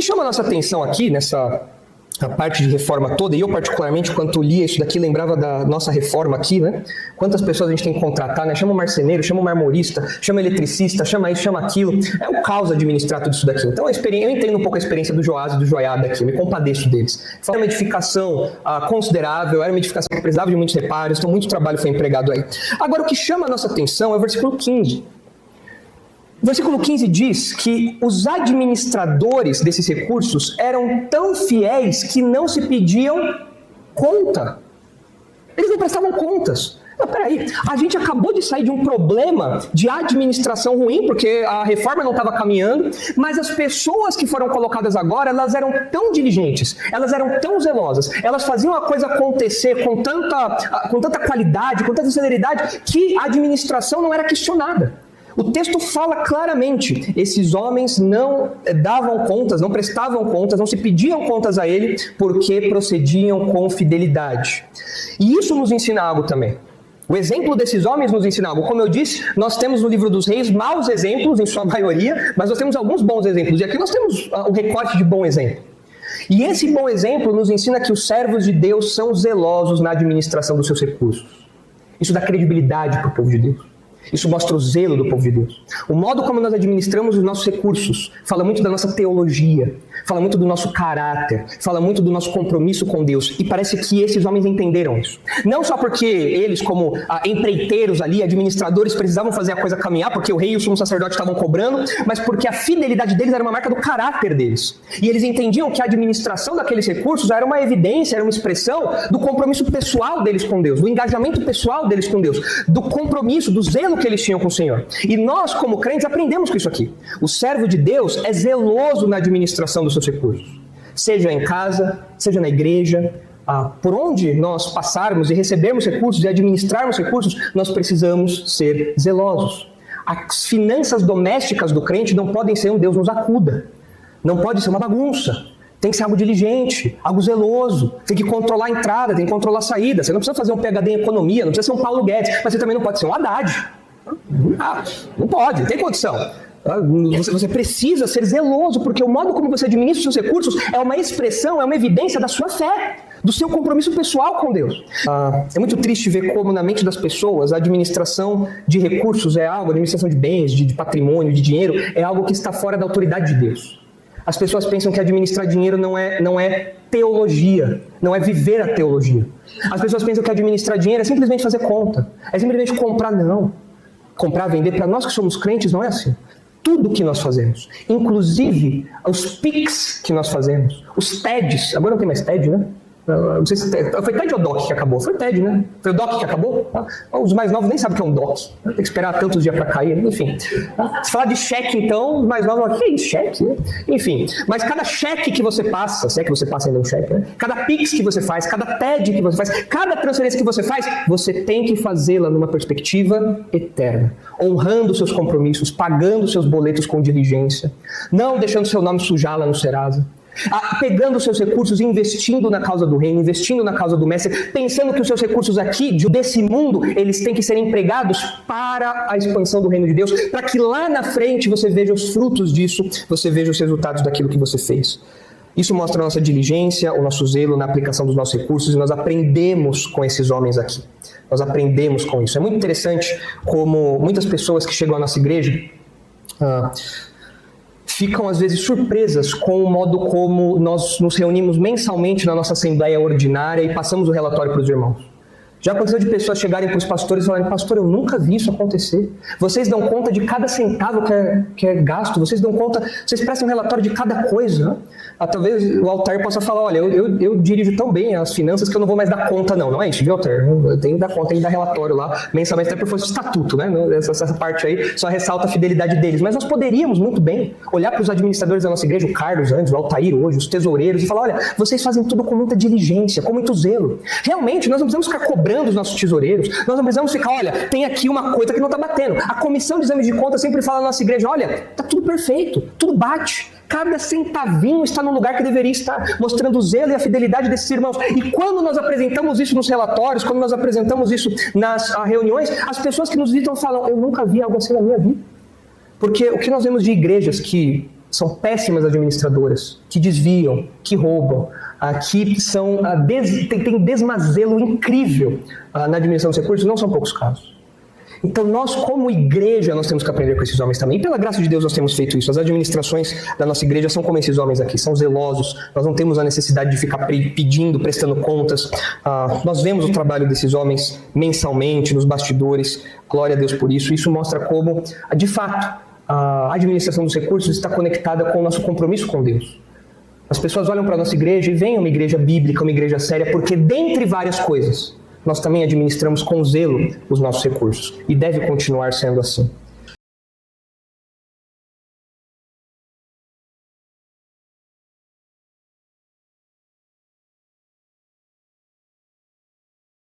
chama a nossa atenção aqui, nessa a parte de reforma toda, e eu particularmente, quando lia isso daqui, lembrava da nossa reforma aqui, né? Quantas pessoas a gente tem que contratar, né? Chama o marceneiro, chama o marmorista, chama o eletricista, chama isso, chama aquilo. É o caos administrar tudo isso daqui. Então, eu entendo um pouco a experiência do Joás e do Joiada aqui, eu me compadeço deles. Foi uma edificação considerável, era uma edificação que precisava de muitos reparos, então muito trabalho foi empregado aí. Agora, o que chama a nossa atenção é o versículo 15. O versículo 15 diz que os administradores desses recursos eram tão fiéis que não se pediam conta. Eles não prestavam contas. Não, peraí, a gente acabou de sair de um problema de administração ruim, porque a reforma não estava caminhando, mas as pessoas que foram colocadas agora, elas eram tão diligentes, elas eram tão zelosas, elas faziam a coisa acontecer com tanta qualidade, com tanta celeridade, que a administração não era questionada. O texto fala claramente, esses homens não davam contas, não prestavam contas, não se pediam contas a ele, porque procediam com fidelidade. E isso nos ensina algo também. O exemplo desses homens nos ensina algo. Como eu disse, nós temos no livro dos reis maus exemplos, em sua maioria, mas nós temos alguns bons exemplos. E aqui nós temos um recorte de bom exemplo. E esse bom exemplo nos ensina que os servos de Deus são zelosos na administração dos seus recursos. Isso dá credibilidade para o povo de Deus. Isso mostra o zelo do povo de Deus. O modo como nós administramos os nossos recursos fala muito da nossa teologia, fala muito do nosso caráter, fala muito do nosso compromisso com Deus. E parece que esses homens entenderam isso. Não só porque eles, como empreiteiros ali, administradores, precisavam fazer a coisa caminhar, porque o rei e o sumo sacerdote estavam cobrando, mas porque a fidelidade deles era uma marca do caráter deles. E eles entendiam que a administração daqueles recursos era uma evidência, era uma expressão do compromisso pessoal deles com Deus, do engajamento pessoal deles com Deus, do compromisso, do zelo que eles tinham com o Senhor. E nós, como crentes, aprendemos com isso aqui. O servo de Deus é zeloso na administração dos seus recursos. Seja em casa, seja na igreja, por onde nós passarmos e recebermos recursos e administrarmos recursos, nós precisamos ser zelosos. As finanças domésticas do crente não podem ser um Deus nos acuda. Não pode ser uma bagunça. Tem que ser algo diligente, algo zeloso. Tem que controlar a entrada, tem que controlar a saída. Você não precisa fazer um PhD em economia, não precisa ser um Paulo Guedes, mas você também não pode ser um Haddad. Não pode, não tem condição. Você precisa ser zeloso, porque o modo como você administra os seus recursos é uma expressão, é uma evidência da sua fé, do seu compromisso pessoal com Deus. É muito triste ver como na mente das pessoas a administração de recursos é algo, a administração de bens, de patrimônio, de dinheiro, é algo que está fora da autoridade de Deus. As pessoas pensam que administrar dinheiro não é teologia, não é viver a teologia. As pessoas pensam que administrar dinheiro é simplesmente fazer conta, é simplesmente comprar, não. Comprar, vender, para nós que somos crentes não é assim. Tudo que nós fazemos, inclusive os PIX que nós fazemos, os TEDs, agora não tem mais TED, né? Não sei se foi TED ou DOC que acabou? Foi TED, né? Foi o DOC que acabou? Os mais novos nem sabem o que é um DOC. Tem que esperar tantos dias para cair, enfim. Se falar de cheque, então, os mais novos, o que é isso? Cheque? Né? Enfim, mas cada cheque que você passa, se é que você passa ainda um cheque, né? Cada PIX que você faz, cada TED que você faz, cada transferência que você faz, você tem que fazê-la numa perspectiva eterna, honrando seus compromissos, pagando seus boletos com diligência, não deixando seu nome sujar lá no Serasa. Pegando os seus recursos e investindo na causa do reino, investindo na causa do mestre, pensando que os seus recursos aqui, desse mundo, eles têm que ser empregados para a expansão do reino de Deus, para que lá na frente você veja os frutos disso, você veja os resultados daquilo que você fez. Isso mostra a nossa diligência, o nosso zelo na aplicação dos nossos recursos, e nós aprendemos com esses homens aqui. Nós aprendemos com isso. É muito interessante como muitas pessoas que chegam à nossa igreja ficam às vezes surpresas com o modo como nós nos reunimos mensalmente na nossa assembleia ordinária e passamos o relatório para os irmãos. Já aconteceu de pessoas chegarem para os pastores e falarem: pastor, eu nunca vi isso acontecer. Vocês dão conta de cada centavo que é gasto, vocês dão conta, vocês prestam um relatório de cada coisa. Né? Talvez o Altair possa falar: olha, eu dirijo tão bem as finanças que eu não vou mais dar conta não. Não é isso, viu, Altair? Eu tenho que dar conta, tenho que dar relatório lá, mensalmente, até porque foi estatuto, né? Essa parte aí só ressalta a fidelidade deles. Mas nós poderíamos muito bem olhar para os administradores da nossa igreja, o Carlos antes, o Altair hoje, os tesoureiros, e falar: olha, vocês fazem tudo com muita diligência, com muito zelo. Realmente, nós não precisamos ficar cobrando os nossos tesoureiros, nós não precisamos ficar: olha, tem aqui uma coisa que não está batendo. A comissão de exame de contas sempre fala na nossa igreja: olha, está tudo perfeito, tudo bate. Cada centavinho está no lugar que deveria estar, mostrando o zelo e a fidelidade desses irmãos. E quando nós apresentamos isso nos relatórios, quando nós apresentamos isso nas reuniões, as pessoas que nos visitam falam: eu nunca vi algo assim na minha vida. Porque o que nós vemos de igrejas que são péssimas administradoras, que desviam, que roubam, que têm desmazelo incrível na administração dos recursos, não são poucos casos. Então nós, como igreja, nós temos que aprender com esses homens também. E pela graça de Deus nós temos feito isso. As administrações da nossa igreja são como esses homens aqui, são zelosos. Nós não temos a necessidade de ficar pedindo, prestando contas. Nós vemos o trabalho desses homens mensalmente, nos bastidores. Glória a Deus por isso. Isso mostra como, de fato, a administração dos recursos está conectada com o nosso compromisso com Deus. As pessoas olham para a nossa igreja e veem uma igreja bíblica, uma igreja séria, porque dentre várias coisas, nós também administramos com zelo os nossos recursos. E deve continuar sendo assim.